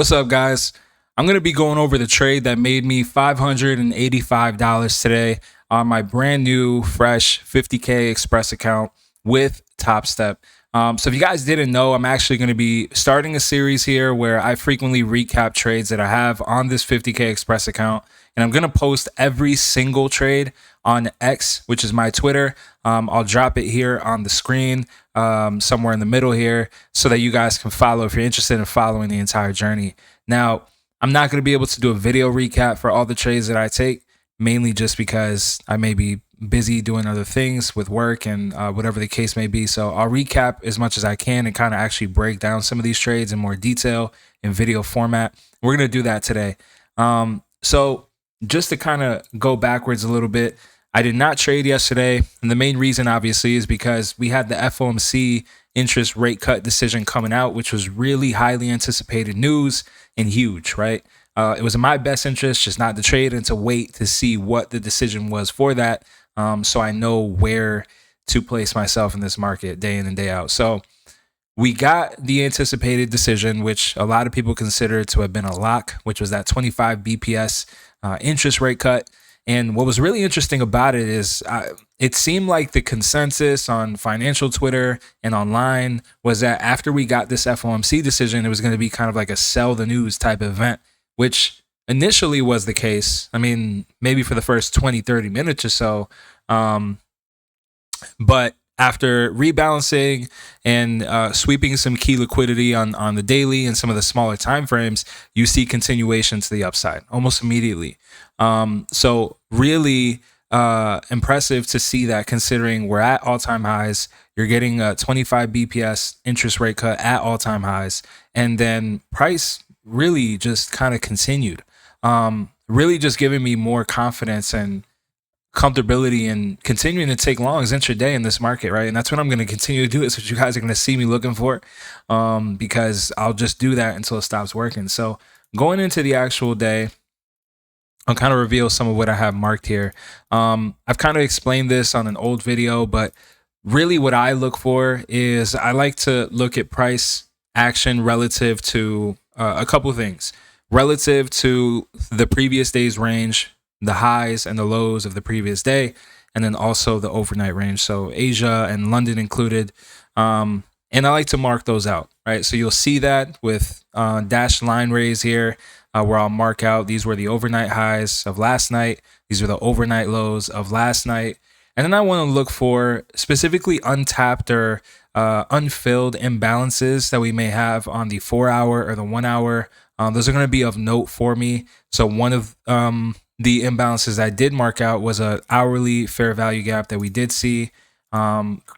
What's up, guys? I'm going to be going over the trade that made me $585 today on my brand new, fresh 50K Express account with Topstep. So if you guys didn't know, I'm actually going to be starting a series here where I frequently recap trades that I have on this 50K Express account. And I'm going to post every single trade on X, which is my Twitter. I'll drop it here on the screen, somewhere in the middle here, so that you guys can follow if you're interested in following the entire journey. Now, I'm not going to be able to do a video recap for all the trades that I take, mainly just because I may be busy doing other things with work and whatever the case may be. So I'll recap as much as I can and kind of actually break down some of these trades in more detail in video format. We're going to do that today. So just to kind of go backwards a little bit, I did not trade yesterday. And the main reason, obviously, is because we had the FOMC interest rate cut decision coming out, which was really highly anticipated news and huge, right? It was in my best interest just not to trade and to wait to see what the decision was for that. So I know where to place myself in this market day in and day out. So we got the anticipated decision, which a lot of people consider to have been a lock, which was that 25 BPS interest rate cut. And what was really interesting about it is it seemed like the consensus on financial Twitter and online was that after we got this FOMC decision, it was going to be kind of like a sell the news type event, which initially was the case. I mean, maybe for the first 20, 30 minutes or so. But after rebalancing and sweeping some key liquidity on the daily and some of the smaller time frames, you see continuation to the upside almost immediately. So really impressive to see that, considering we're at all-time highs. You're getting a 25 BPS interest rate cut at all-time highs, and then price really just kind of continued, really just giving me more confidence and comfortability and continuing to take longs intraday in this market, right? And that's what I'm going to continue to do. It's what you guys are going to see me looking for, because I'll just do that until it stops working. So going into the actual day, I'll kind of reveal some of what I have marked here. I've kind of explained this on an old video, but really what I look for is I like to look at price action relative to a couple of things. Relative to the previous day's range, the highs and the lows of the previous day, and then also the overnight range. So Asia and London included. And I like to mark those out, right? So you'll see that with dashed line rays here, where I'll mark out these were the overnight highs of last night. These are the overnight lows of last night. And then I want to look for specifically untapped or unfilled imbalances that we may have on the 4-hour or the 1 hour. Those are going to be of note for me. So one of the imbalances I did mark out was an hourly fair value gap that we did see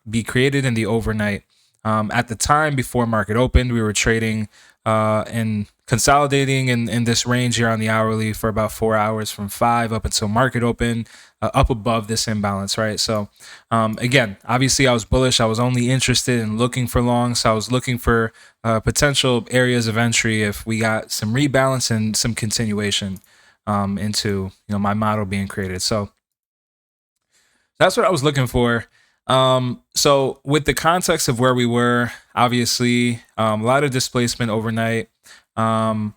be created in the overnight. At the time before market opened, we were trading and consolidating in this range here on the hourly for about 4 hours from 5 up until market open, up above this imbalance, right? So again, obviously I was bullish. I was only interested in looking for long. So I was looking for potential areas of entry if we got some rebalance and some continuation into my model being created. So that's what I was looking for. So with the context of where we were, obviously a lot of displacement overnight, and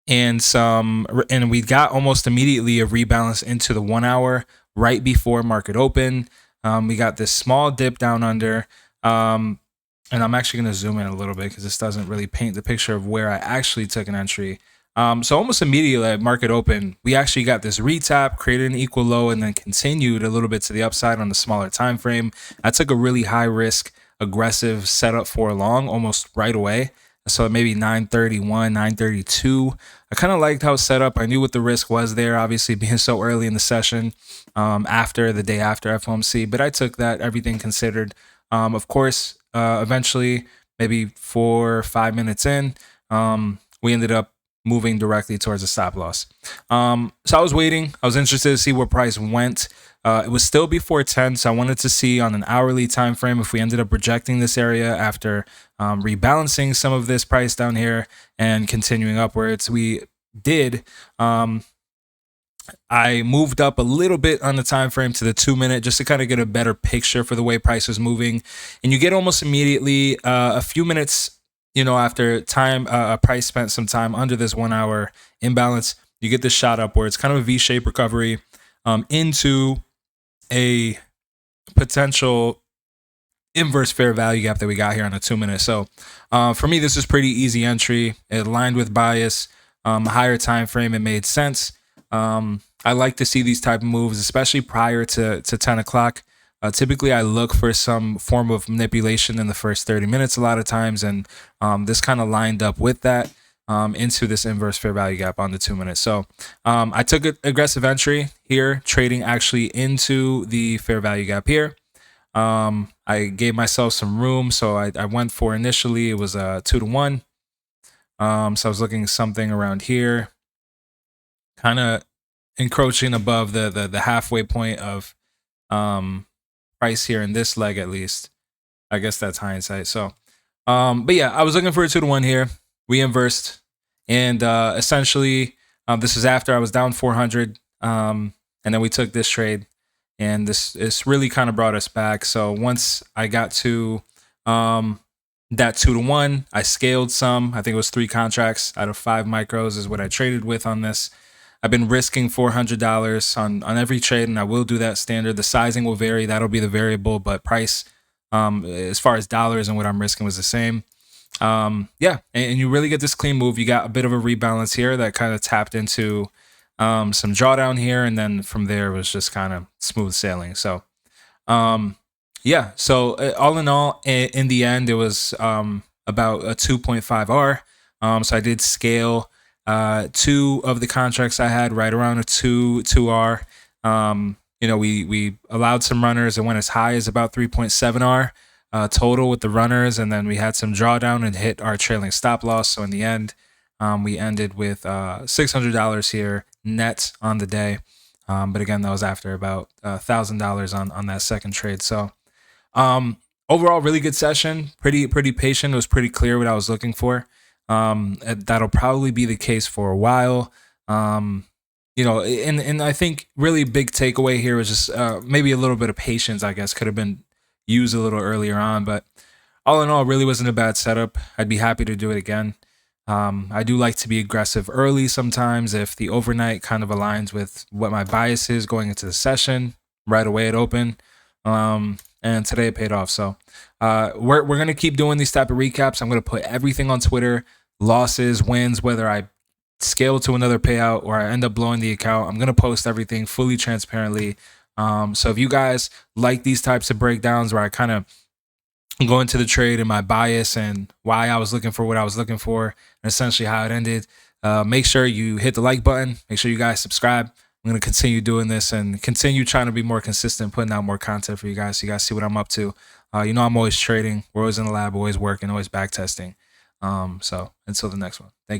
we got almost immediately a rebalance into the 1 hour right before market open. We got this small dip down under, and I'm actually going to zoom in a little bit because this doesn't really paint the picture of where I actually took an entry. So almost immediately at market open, we actually got this retap, created an equal low, and then continued a little bit to the upside on the smaller time frame. I took a really high risk, aggressive setup for a long almost right away. So maybe 931, 932. I kind of liked how it set up. I knew what the risk was there, obviously being so early in the session, after the day after FOMC. But I took that, everything considered. Of course, eventually, maybe 4 or 5 minutes in, we ended up moving directly towards a stop loss. So I was waiting. I was interested to see where price went. It was still before 10, so I wanted to see on an hourly time frame if we ended up rejecting this area after rebalancing some of this price down here and continuing upwards. We did. I moved up a little bit on the time frame to the 2 minute just to kind of get a better picture for the way price was moving. And you get almost immediately a few minutes after time, price spent some time under this 1 hour imbalance, you get this shot upwards, kind of a V-shaped recovery into a potential inverse fair value gap that we got here on a 2 minute. So for me, this is pretty easy entry. It aligned with bias, higher time frame. It made sense. I like to see these type of moves, especially prior to 10 o'clock. Typically, I look for some form of manipulation in the first 30 minutes a lot of times, and this kind of lined up with that into this inverse fair value gap on the 2 minutes. So I took an aggressive entry here, trading actually into the fair value gap here. I gave myself some room, so I went for initially, it was a 2-to-1. So I was looking something around here, kind of encroaching above the halfway point of price here in this leg, at least. I guess that's hindsight. So but yeah, I was looking for a 2-to-1 here. We inversed, and essentially this is after I was down 400, and then we took this trade, and this really kind of brought us back. So once I got to that 2-to-1, I scaled some. I think it was 3 contracts out of 5 micros is what I traded with on this. I've been risking $400 on every trade, and I will do that standard. The sizing will vary. That'll be the variable, but price, as far as dollars and what I'm risking, was the same. Yeah, and you really get this clean move. You got a bit of a rebalance here that kind of tapped into some drawdown here, and then from there it was just kind of smooth sailing. So yeah, so all in all, in the end, it was about a 2.5 R. So I did scale 2 of the contracts I had right around a 2 R. We allowed some runners and went as high as about 3.7 R total with the runners, and then we had some drawdown and hit our trailing stop loss. So in the end, we ended with $600 here net on the day. But again, that was after about $1,000 on that second trade. So overall, really good session. Pretty patient. It was pretty clear what I was looking for. That'll probably be the case for a while. And I think really big takeaway here was just maybe a little bit of patience, I guess, could have been used a little earlier on. But all in all, really wasn't a bad setup. I'd be happy to do it again. I do like to be aggressive early sometimes if the overnight kind of aligns with what my bias is going into the session. Right away it opened. And today it paid off. So we're going to keep doing these type of recaps. I'm going to put everything on Twitter, losses, wins, whether I scale to another payout or I end up blowing the account. I'm going to post everything fully transparently. So if you guys like these types of breakdowns where I kind of go into the trade and my bias and why I was looking for what I was looking for and essentially how it ended, make sure you hit the like button. Make sure you guys subscribe. I'm going to continue doing this and continue trying to be more consistent, putting out more content for you guys so you guys see what I'm up to. I'm always trading. We're always in the lab, always working, always back testing. So until the next one, thank you.